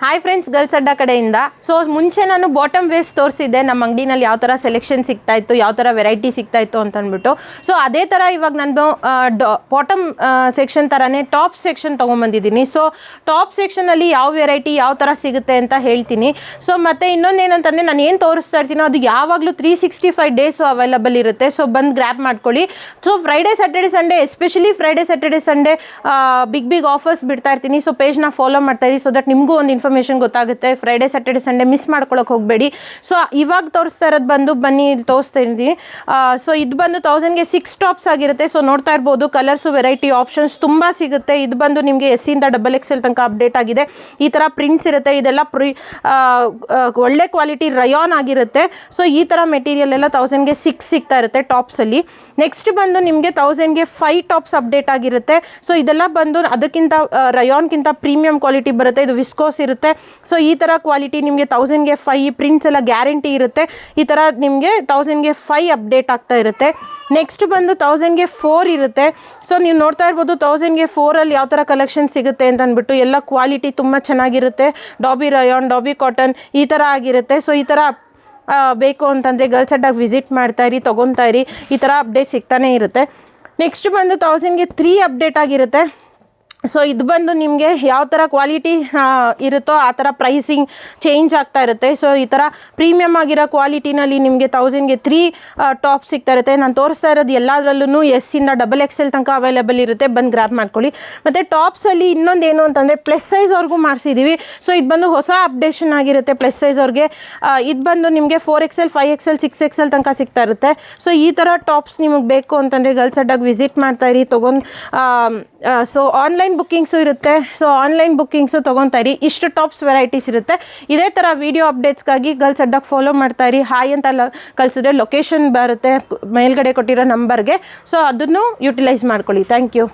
Hi friends, girls ಅಡ್ಡ ಕಡೆಯಿಂದ. So ಮುಂಚೆ ನಾನು ಬಾಟಮ್ ವೇಸ್ಟ್ ತೋರಿಸಿದ್ದೆ ನಮ್ಮ ಅಂಗಡಿನಲ್ಲಿ ಯಾವ ಥರ ಸೆಲೆಕ್ಷನ್ ಸಿಗ್ತಾಯಿತ್ತು, ಯಾವ ಥರ ವೆರೈಟಿ ಸಿಗ್ತಾಯಿತ್ತು ಅಂತ ಅಂದ್ಬಿಟ್ಟು. ಸೊ ಅದೇ ಥರ ಇವಾಗ ನಾನು ಬಾಟಮ್ ಸೆಕ್ಷನ್ ಥರನೇ ಟಾಪ್ ಸೆಕ್ಷನ್ ತೊಗೊಂಬಂದಿದ್ದೀನಿ. ಸೊ ಟಾಪ್ ಸೆಕ್ಷನಲ್ಲಿ ಯಾವ ವೆರೈಟಿ ಯಾವ ಥರ ಸಿಗುತ್ತೆ ಅಂತ ಹೇಳ್ತೀನಿ. ಸೊ ಮತ್ತು ಇನ್ನೊಂದು ಏನಂತಂದರೆ, ನಾನು ಏನು ತೋರಿಸ್ತಾ ಇರ್ತೀನೋ ಅದು ಯಾವಾಗಲೂ 365 ಡೇಸು ಅವೈಲಬಲ್ ಇರುತ್ತೆ. ಸೊ ಬಂದು ಗ್ರ್ಯಾಬ್ ಮಾಡ್ಕೊಳ್ಳಿ. So Friday Saturday Sunday, especially Friday Saturday Sunday big offers ಬಿಡ್ತಾ ಇರ್ತೀನಿ. ಸೊ ಪೇಜ್ನ ಫಾಲೋ ಮಾಡ್ತಾಯಿರಿ, ಸೊ ದಟ್ ನಿಮಗೂ ಒಂದು ಇನ್ಫಾರ್ಮೇಷನ್ ಗೊತ್ತಾಗುತ್ತೆ. ಫ್ರೈಡೇ ಸ್ಯಾಟರ್ಡೆ ಸಂಡೇ ಮಿಸ್ ಮಾಡ್ಕೊಳಕ್ಕೆ ಹೋಗಬೇಡಿ. ಸೊ ಇವಾಗ ತೋರಿಸ್ತಾ ಇರೋದು ಬನ್ನಿ ಇಲ್ಲಿ ತೋರಿಸ್ತಾ ಇದ್ದೀನಿ. ಸೊ ಇದು ಬಂದು 1000ಗೆ 6 ಟಾಪ್ಸ್ ಆಗಿರುತ್ತೆ. ಸೊ ನೋಡ್ತಾ ಇರ್ಬೋದು, ಕಲರ್ಸು ವೆರೈಟಿ ಆಪ್ಷನ್ಸ್ ತುಂಬ ಸಿಗುತ್ತೆ. ಇದು ಬಂದು ನಿಮಗೆ S ಇಂದ XXL ತನಕ ಅಪ್ಡೇಟ್ ಆಗಿದೆ. ಈ ಥರ ಪ್ರಿಂಟ್ಸ್ ಇರುತ್ತೆ. ಇದೆಲ್ಲ ಒಳ್ಳೆ ಕ್ವಾಲಿಟಿ ರಯಾನ್ ಆಗಿರುತ್ತೆ. ಸೊ ಈ ಥರ ಮೆಟೀರಿಯಲ್ ಎಲ್ಲ 1000ಗೆ 6 ಸಿಗ್ತಾ ಇರುತ್ತೆ ಟಾಪ್ಸಲ್ಲಿ. ನೆಕ್ಸ್ಟ್ ಬಂದು ನಿಮಗೆ 1000ಗೆ 5 ಟಾಪ್ಸ್ ಅಪ್ಡೇಟ್ ಆಗಿರುತ್ತೆ. ಸೊ ಇದೆಲ್ಲ ಬಂದು ಅದಕ್ಕಿಂತ ರಯಾನ್ಗಿಂತ ಪ್ರೀಮಿಯಂ ಕ್ವಾಲಿಟಿ ಬರುತ್ತೆ. ಇದು ವಿಸ್ಕೋಸ್ ಇರುತ್ತೆ. ಸೊ ಈ ಥರ ಕ್ವಾಲಿಟಿ ನಿಮಗೆ 1000ಗೆ 5 ಪ್ರಿಂಟ್ಸ್ ಎಲ್ಲ ಗ್ಯಾರಂಟಿ ಇರುತ್ತೆ. ಈ ಥರ ನಿಮಗೆ 1000ಗೆ 5 ಅಪ್ಡೇಟ್ ಆಗ್ತಾ ಇರುತ್ತೆ. ನೆಕ್ಸ್ಟ್ ಬಂದು 1000ಗೆ 4 ಇರುತ್ತೆ. ಸೊ ನೀವು ನೋಡ್ತಾ ಇರ್ಬೋದು 1000ಗೆ 4ಅಲ್ಲಿ ಯಾವ ಥರ ಕಲೆಕ್ಷನ್ ಸಿಗುತ್ತೆ ಅಂತ ಅಂದ್ಬಿಟ್ಟು. ಎಲ್ಲ ಕ್ವಾಲಿಟಿ ತುಂಬ ಚೆನ್ನಾಗಿರುತ್ತೆ. ಡಾಬಿ ರಯಾನ್, ಡಾಬಿ ಕಾಟನ್ ಈ ಥರ ಆಗಿರುತ್ತೆ. ಸೊ ಈ ಥರ ಬೇಕು ಅಂತಂದರೆ ಗರ್ಲ್ಸ್ ಅಡ್ಡಾಗಿ ವಿಸಿಟ್ ಮಾಡ್ತಾಯಿರಿ, ತೊಗೊತಾಯಿರಿ. ಈ ಥರ ಅಪ್ಡೇಟ್ ಸಿಗ್ತಾನೆ ಇರುತ್ತೆ. ನೆಕ್ಸ್ಟ್ ಬಂದು 1000ಗೆ 3 ಅಪ್ಡೇಟ್ ಆಗಿರುತ್ತೆ. ಸೊ ಇದು ಬಂದು ನಿಮಗೆ ಯಾವ ಥರ ಕ್ವಾಲಿಟಿ ಇರುತ್ತೋ ಆ ಥರ ಪ್ರೈಸಿಂಗ್ ಚೇಂಜ್ ಆಗ್ತಾ ಇರುತ್ತೆ. ಸೊ ಈ ಥರ ಪ್ರೀಮಿಯಮ್ ಆಗಿರೋ ಕ್ವಾಲಿಟಿನಲ್ಲಿ ನಿಮಗೆ 1000ಗೆ 3 ಟಾಪ್ ಸಿಗ್ತಾ ಇರುತ್ತೆ. ನಾನು ತೋರಿಸ್ತಾ ಇರೋದು ಎಲ್ಲದರಲ್ಲೂ S ಇಂದ XXL ತನಕ ಅವೈಲೇಬಲ್ ಇರುತ್ತೆ. ಬಂದು ಗ್ರ್ಯಾಬ್ ಮಾಡ್ಕೊಳ್ಳಿ. ಮತ್ತು ಟಾಪ್ಸಲ್ಲಿ ಇನ್ನೊಂದು ಏನು ಅಂತಂದರೆ ಪ್ಲಸ್ ಸೈಜ್ವರೆಗೂ ಮಾಡಿಸಿದ್ದೀವಿ. ಸೊ ಇದು ಬಂದು ಹೊಸ ಅಪ್ಡೇಷನ್ ಆಗಿರುತ್ತೆ ಪ್ಲಸ್ ಸೈಜ್ವ್ರಿಗೆ. ಇದು ಬಂದು ನಿಮಗೆ 4XL, 5XL, 6XL ತನಕ ಸಿಗ್ತಾ ಇರುತ್ತೆ. ಸೊ ಈ ಥರ ಟಾಪ್ಸ್ ನಿಮಗೆ ಬೇಕು ಅಂತಂದರೆ ಗರ್ಲ್ಸ್ ಅಡ್ಡಾಗಿ ವಿಸಿಟ್ ಮಾಡ್ತಾಯಿರಿ, ತೊಗೊಂಡು. ಸೊ ಆನ್ಲೈನ್ ಬುಕ್ಕಿಂಗ್ಸು ಇರುತ್ತೆ. ಸೊ ಆನ್ಲೈನ್ ಬುಕ್ಕಿಂಗ್ಸು ತೊಗೊತಾಯಿರಿ. ಇಷ್ಟು ಟಾಪ್ಸ್ ವೆರೈಟೀಸ್ ಇರುತ್ತೆ. ಇದೇ ಥರ ವೀಡಿಯೋ ಅಪ್ಡೇಟ್ಸ್ಗಾಗಿ ಗರ್ಲ್ಸ್ ಅಡ್ಡಾಗಿ ಫಾಲೋ ಮಾಡ್ತಾಯಿರಿ. ಹಾಯ್ ಅಂತ ಕಳಿಸಿದ್ರೆ ಲೊಕೇಶನ್ ಬರುತ್ತೆ ಮೇಲ್ಗಡೆ ಕೊಟ್ಟಿರೋ ನಂಬರ್ಗೆ. ಸೊ ಅದನ್ನು ಯುಟಿಲೈಸ್ ಮಾಡ್ಕೊಳ್ಳಿ. Thank you.